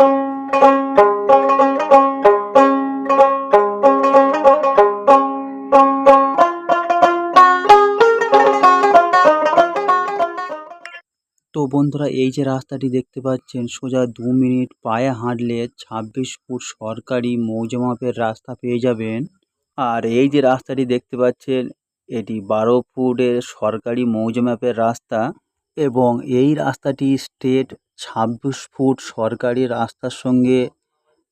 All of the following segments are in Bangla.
তো বন্ধুরা, এই যে রাস্তাটি দেখতে পাচ্ছেন, সোজা 2 মিনিট পায়ে হাঁটলে 26 ফুট সরকারি মৌজা মাপের রাস্তা পেয়ে যাবেন। আর এই যে রাস্তাটি দেখতে পাচ্ছেন, এটি 12 ফুটের সরকারি মৌজা মাপের রাস্তা এবং এই রাস্তাটি স্টেট 26 ফুট সরকারি রাস্তার সঙ্গে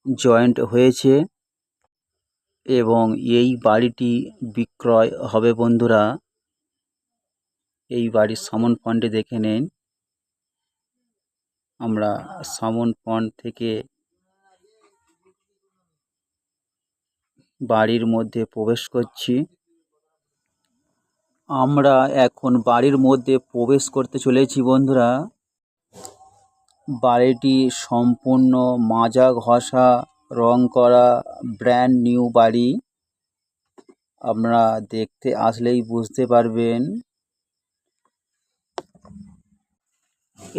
জয়েন্ট হয়েছে এবং এই বাড়িটি বিক্রয় হবে বন্ধুরা। এই বাড়ির সামন ফন্টে দেখে নিন। আমরা সামন ফন্ট থেকে বাড়ির মধ্যে প্রবেশ করছি। আমরা এখন বাড়ির মধ্যে প্রবেশ করতে চলেছি বন্ধুরা। বাড়িটি সম্পূর্ণ মাজা ঘষা রং করা ব্র্যান্ড নিউ বাড়ি। আপনারা দেখতে আসলেই বুঝতে পারবেন।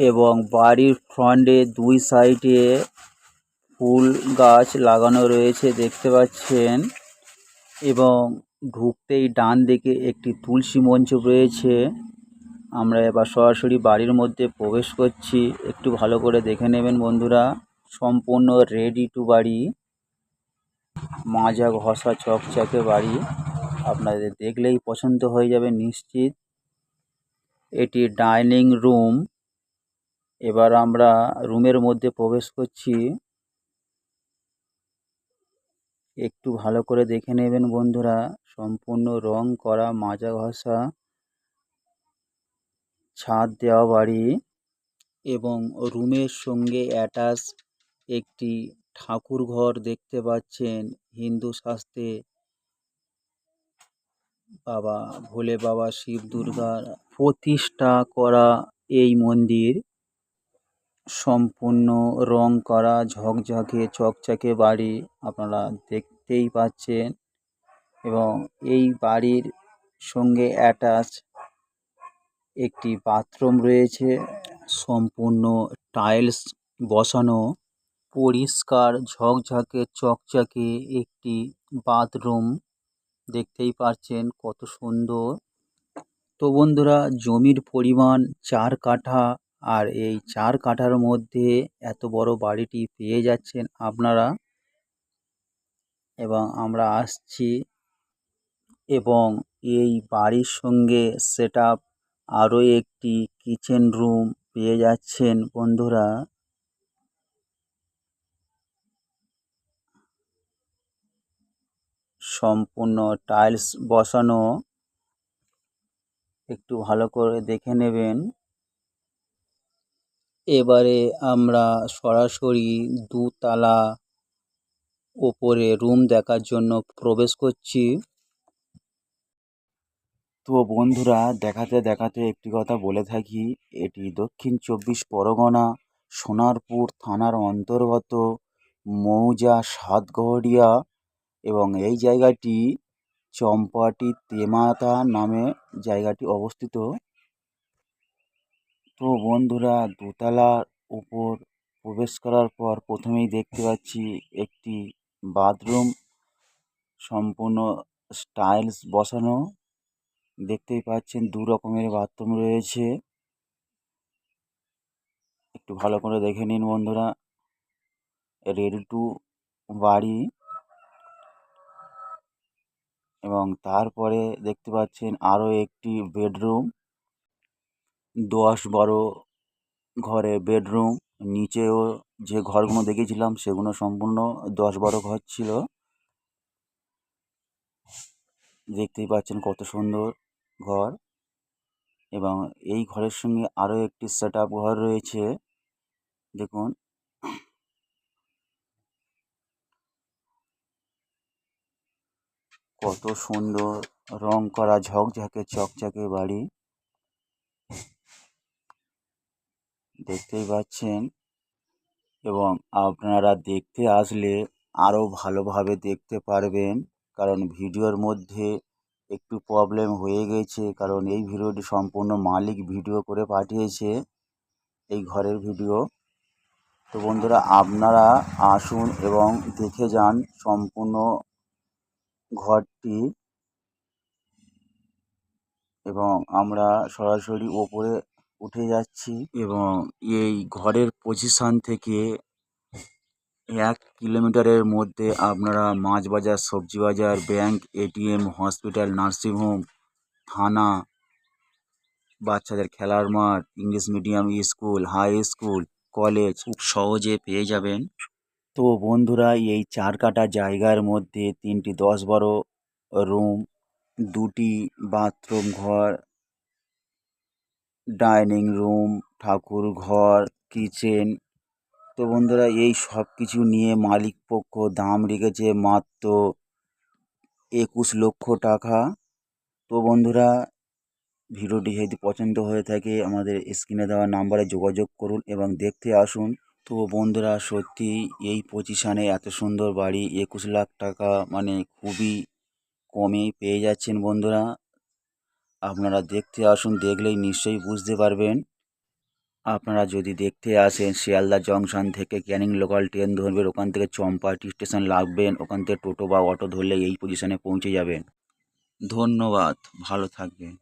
এবং বাড়ির ফ্রন্টে 2 সাইডে ফুল গাছ লাগানো রয়েছে দেখতে পাচ্ছেন এবং ঢুকতেই ডান দিকে একটি তুলসী মঞ্চ রয়েছে। আমরা এবার সরাসরি বাড়ির মধ্যে প্রবেশ করছি। একটু ভালো করে দেখে নেবেন বন্ধুরা। সম্পূর্ণ রেডি টু বাড়ি, মাজা ঘষা চকচকে বাড়ি। আপনাদের দেখলেই পছন্দ হয়ে যাবে নিশ্চিত। এটি ডাইনিং রুম। এবার আমরা রুমের মধ্যে প্রবেশ করছি। একটু ভালো করে দেখে নেবেন বন্ধুরা। সম্পূর্ণ রং করা মাজা ঘষা ছাদ দেওয়া বাড়ি এবং রুমের সঙ্গে অ্যাটাচ একটি ঠাকুর ঘর দেখতে পাচ্ছেন। হিন্দু শাস্ত্রে বাবা ভোলে বাবা শিব দুর্গার প্রতিষ্ঠা করা এই মন্দির। সম্পূর্ণ রং করা ঝকঝকে চকচকে বাড়ি আপনারা দেখতেই পাচ্ছেন এবং এই বাড়ির সঙ্গে অ্যাটাচ একটি বাথরুম রয়েছে। সম্পূর্ণ টাইলস বসানো, পরিষ্কার ঝকঝকে চকচকে একটি বাথরুম দেখতেই পাচ্ছেন কত সুন্দর। তো বন্ধুরা, জমির পরিমাণ 4 কাঠা আর এই 4 কাঠার মধ্যে এত বড় বাড়িটি পেয়ে যাচ্ছেন আপনারা। এবং আমরা আসছি এবং এই বাড়ির সঙ্গে সেটআপ আরও একটি কিচেন রুম পেয়ে যাচ্ছেন বন্ধুরা। সম্পূর্ণ টাইলস বসানো, একটু ভালো করে দেখে নেবেন। এবারে আমরা সরাসরি 2 তলা ওপরে রুম দেখার জন্য প্রবেশ করছি। তো বন্ধুরা, দেখাতে দেখাতে একটি কথা বলে থাকি, এটি দক্ষিণ 24 পরগনা সোনারপুর থানার অন্তর্গত মৌজা সাতগড়িয়া এবং এই জায়গাটি চম্পাটি তেমাতা নামে জায়গাটি অবস্থিত। তো বন্ধুরা, 2 তলার উপর প্রবেশ করার পর প্রথমেই দেখতে পাচ্ছি একটি বাথরুম সম্পূর্ণ টাইলস বসানো। দেখতেই পাচ্ছেন 2 রকমের বাথরুম রয়েছে। একটু ভালো করে দেখে নিন বন্ধুরা। রেডি টু বাড়ি এবং তারপরে দেখতে পাচ্ছেন আরও একটি বেডরুম। 10-12 ঘরে বেডরুম। নিচেও যে ঘরগুলো দেখেছিলাম সেগুলো সম্পূর্ণ 10-12 ঘর ছিল। দেখতেই পাচ্ছেন কত সুন্দর ঘর এবং এই ঘরের সঙ্গে আরও একটি সেটআপ ঘর রয়েছে। দেখুন কত সুন্দর রং করা ঝকঝকে চকচকে বাড়ি দেখতেই পাচ্ছেন। এবং আপনারা দেখতে আসলে আরও ভালোভাবে দেখতে পারবেন, কারণ ভিডিওর মধ্যে একটু প্রবলেম হয়ে গেছে, কারণ এই ভিডিওটি সম্পূর্ণ মালিক ভিডিও করে পাঠিয়েছে এই ঘরের ভিডিও। তো বন্ধুরা আপনারা আসুন এবং দেখে যান সম্পূর্ণ ঘরটি, এবং আমরা সরাসরি ওপরে উঠে যাচ্ছি এবং এই ঘরের পজিশন থেকে 1 কিলোমিটারের মধ্যে আপনারা মাছ বাজার, সবজি বাজার, ব্যাংক, এটিএম, হসপিটাল, নার্সিংহোম, থানা, বাচ্চাদের খেলার মাঠ, English medium school, high school, college খুব সহজে পেয়ে যাবেন। তো বন্ধুরা এই 4 কাঠা জায়গার মধ্যে 3টি 10-12 রুম, 2টি বাথরুম ঘর, ডাইনিং রুম, ঠাকুর ঘর, কিচেন। তো বন্ধুরা এই সব কিছু নিয়ে মালিক পক্ষ দাম রেখেছে মাত্র 21 লক্ষ টাকা। তো বন্ধুরা ভিডিওটি যদি পছন্দ হয়ে থাকে আমাদের স্ক্রিনে দেওয়া নাম্বারে যোগাযোগ করুন এবং দেখতে আসুন। তো বন্ধুরা সত্যি এই পজিশানে এত সুন্দর বাড়ি 21 লাখ টাকা মানে খুবই কমেই পেয়ে যাচ্ছেন বন্ধুরা। আপনারা দেখতে আসুন, দেখলেই নিশ্চয়ই বুঝতে পারবেন। আপনারা যদি দেখতে আসেন শিয়ালদা জংশন থেকে ক্যানিং লোকাল ট্রেন ধরবেন, ওখান থেকে চম্পাহাটি স্টেশন নামবেন, ওখান থেকে টোটো বা অটো ধরলে এই পজিশনে পৌঁছে যাবেন। ধন্যবাদ, ভালো থাকবেন।